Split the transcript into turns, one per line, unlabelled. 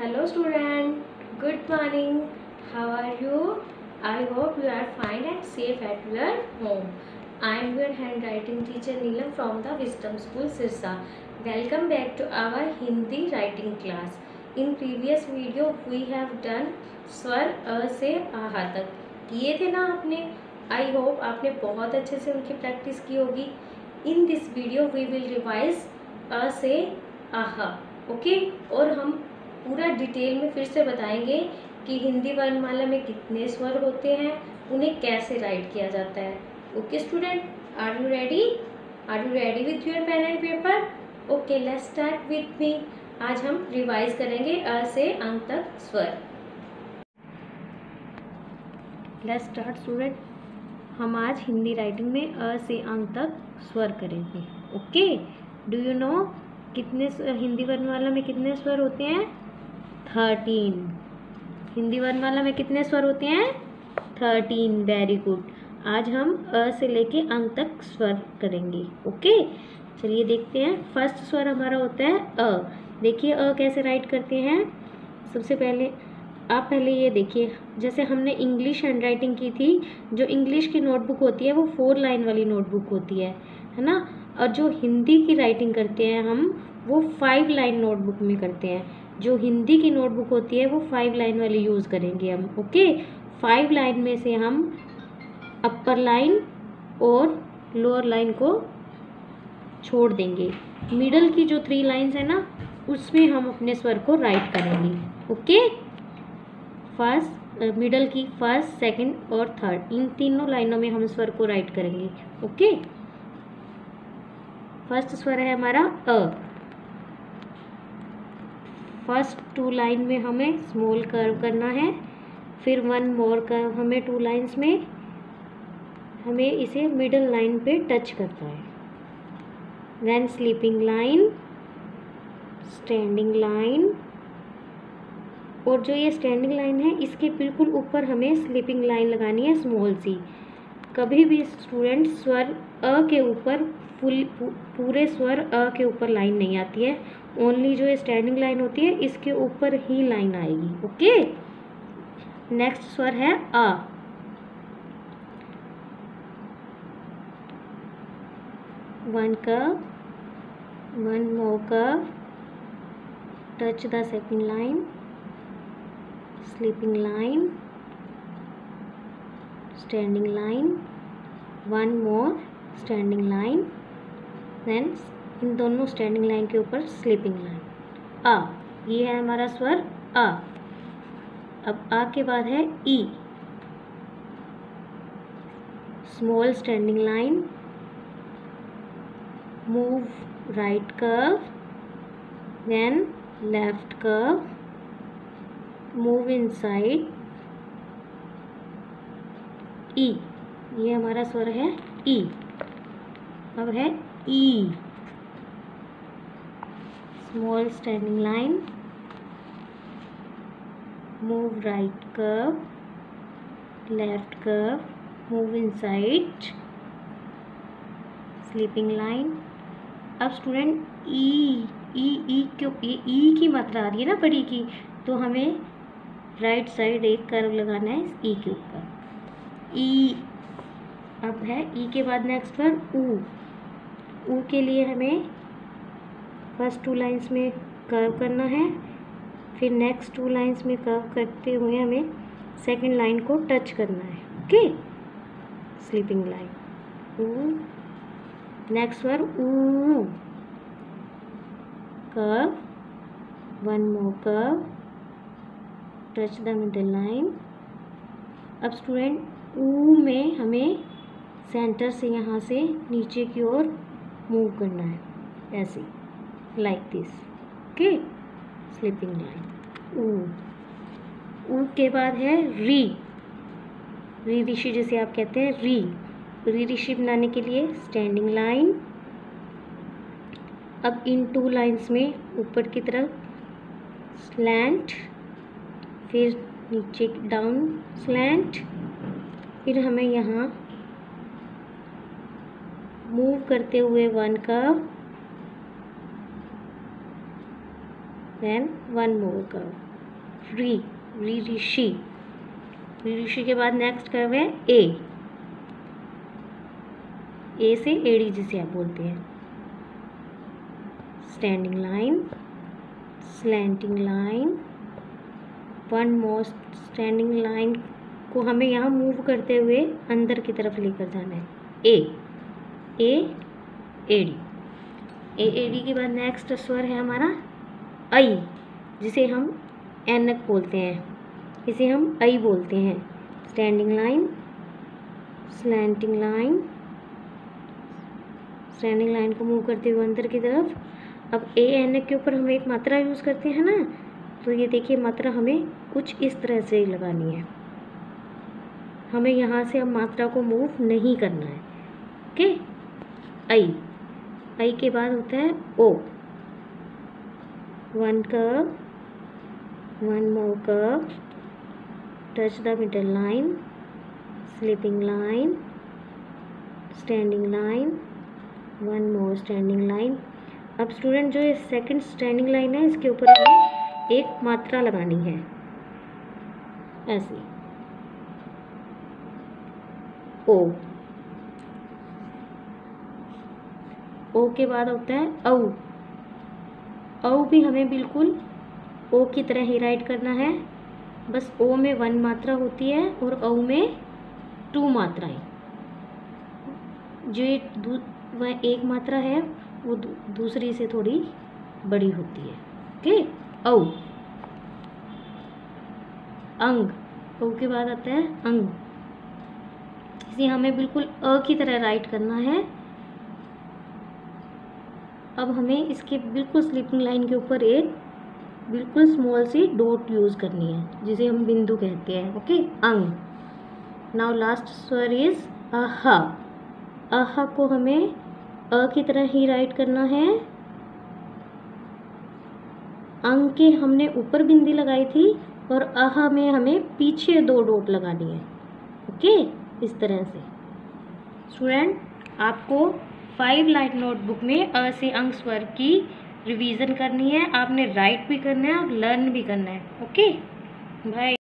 Hello student, good morning. How are you? I hope you are fine and safe at your home. I am your handwriting teacher Neelam from the Wisdom School Sirsa. Welcome back to our Hindi writing class. In previous video we have done स्वर अ से आहा तक किए थे ना आपने. I hope आपने बहुत अच्छे से उनकी प्रैक्टिस की होगी. In this video we will revise अ से आहा. ओके, और हम पूरा डिटेल में फिर से बताएंगे कि हिंदी वर्णमाला में कितने स्वर होते हैं, उन्हें कैसे राइट किया जाता है. Okay student, are you ready? Are you ready with your pen and paper? Okay, let's start with me. आज हम रिवाइज करेंगे अ से अंत तक स्वर. Let's start student. हम आज हिंदी राइटिंग में अ से अंत तक स्वर करेंगे. ओके, डू यू नो कितने हिंदी वर्णमाला में कितने स्वर होते हैं? 13. हिंदी वर्णमाला में कितने स्वर होते हैं? 13. Very good. आज हम अ से लेके अंत तक स्वर करेंगे. ओके, चलिए देखते हैं. फर्स्ट स्वर हमारा होता है अ. देखिए अ कैसे राइट करते हैं. सबसे पहले आप पहले ये देखिए, जैसे हमने इंग्लिश हैंड राइटिंग की थी, जो इंग्लिश की नोटबुक होती है वो 4 लाइन वाली नोटबुक होती है ना. और जो हिंदी की राइटिंग करते हैं हम, वो 5 लाइन नोटबुक में करते हैं. जो हिंदी की नोटबुक होती है वो 5 लाइन वाली यूज़ करेंगे हम. ओके, 5 लाइन में से हम अपर लाइन और लोअर लाइन को छोड़ देंगे. मिडल की जो 3 लाइन्स है ना, उसमें हम अपने स्वर को राइट करेंगे. ओके, फर्स्ट मिडल की फर्स्ट, सेकंड और थर्ड, इन तीनों लाइनों में हम स्वर को राइट करेंगे. ओके, फर्स्ट स्वर है हमारा अ. फर्स्ट 2 लाइन में हमें स्मॉल कर्व करना है, फिर 1 मोर कर्व हमें 2 लाइन्स में हमें इसे मिडल लाइन पे टच करना है. Then sleeping line, standing line, और जो ये स्टैंडिंग लाइन है इसके बिल्कुल ऊपर हमें स्लीपिंग लाइन लगानी है स्मॉल सी. कभी भी स्टूडेंट स्वर अ के ऊपर पूरे स्वर अ के ऊपर लाइन नहीं आती है. ओनली जो ये स्टैंडिंग लाइन होती है इसके ऊपर ही लाइन आएगी. ओके, नेक्स्ट स्वर है अ. One curve, one more curve, touch the second line, sleeping line, standing line, one more standing line, then इन दोनों स्टैंडिंग लाइन के ऊपर स्लीपिंग लाइन. अ, ये है हमारा स्वर अ. अब आ के बाद है ई. Small standing line, move right curve, then left curve, move inside, ई. ये हमारा स्वर है ई. अब है ई. Small standing line, move right curve, left curve, move inside, sleeping line. अब स्टूडेंट ई क्यों, ये ई की मात्रा आ रही है ना बड़ी की, तो हमें राइट साइड एक कर्व लगाना है इस ई के ऊपर. ई. अब है ई के बाद नेक्स्ट पर ऊ. ऊ के लिए हमें फर्स्ट 2 लाइन्स में कर्व करना है, फिर नेक्स्ट 2 लाइन्स में कर्व करते हुए हमें सेकंड लाइन को टच करना है. Okay, sleeping line. ऊ. नेक्स्ट पर ऊ. Curve, one more curve, touch the middle line. अब स्टूडेंट ऊ में हमें सेंटर से यहाँ से नीचे की ओर मूव करना है, ऐसे like this. Okay, sleeping line. ऊ. ऊ के बाद है री. री ऋषि जिसे आप कहते हैं, री. री ऋषि बनाने के लिए स्टैंडिंग लाइन. अब इन 2 लाइन्स में ऊपर की तरफ स्लैंट, फिर नीचे डाउन स्लैंट, फिर हमें यहाँ मूव करते हुए 1 कर्व, देन 1 मोर कर्व. री, री ऋषि, री ऋषि के बाद नेक्स्ट कर रहे हैं ए से एड़ी जिसे आप बोलते हैं। Standing line, slanting line, one more standing line को हमें यहाँ मूव करते हुए अंदर की तरफ लेकर जाना है। ए एड़ी, ए एड़ी के बाद नेक्स्ट स्वर है हमारा आई, जिसे हम ऐनक बोलते हैं, इसे हम आई बोलते हैं। Standing line, slanting line, standing line को मूव करते हुए अंदर की तरफ। अब ए ऐनक के ऊपर हम एक मात्रा यूज़ करते हैं ना, तो ये देखिए मात्रा हमें कुछ इस तरह से लगानी है, हमें यहाँ से अब मात्रा को मूव नहीं करना है। ओके, आई के बाद होता है ओ, one curve, one more curve, touch the middle line, sleeping line, standing line, one more standing line. अब स्टूडेंट जो ये सेकंड स्टैंडिंग लाइन है इसके ऊपर हमें एक मात्रा लगानी है ऐसे, ओ के बाद होता है औ भी हमें बिल्कुल ओ की तरह ही राइट करना है, बस ओ में 1 मात्रा होती है और औ में 2 मात्राएं। जो वह एक मात्रा है वो दूसरी से थोड़ी बड़ी होती है। ओके, औ, अंग, ओ के बाद आता है अंग, इसे हमें बिल्कुल अ की तरह राइट करना है। अब हमें इसके बिल्कुल स्लीपिंग लाइन के ऊपर एक बिल्कुल स्मॉल सी डॉट यूज़ करनी है जिसे हम बिंदु कहते हैं। ओके, अंग। नाउ लास्ट स्वर इज आहा, आहा को हमें अ की तरह ही राइट करना है। अंग के हमने ऊपर बिंदी लगाई थी और आहा में हमें पीछे 2 डॉट लगानी है। ओके, इस तरह से। स्टूडेंट, आपको 5 लाइन नोटबुक में अ से अंग स्वर की रिवीजन करनी है, आपने राइट भी करना है और लर्न भी करना है। Okay, bye.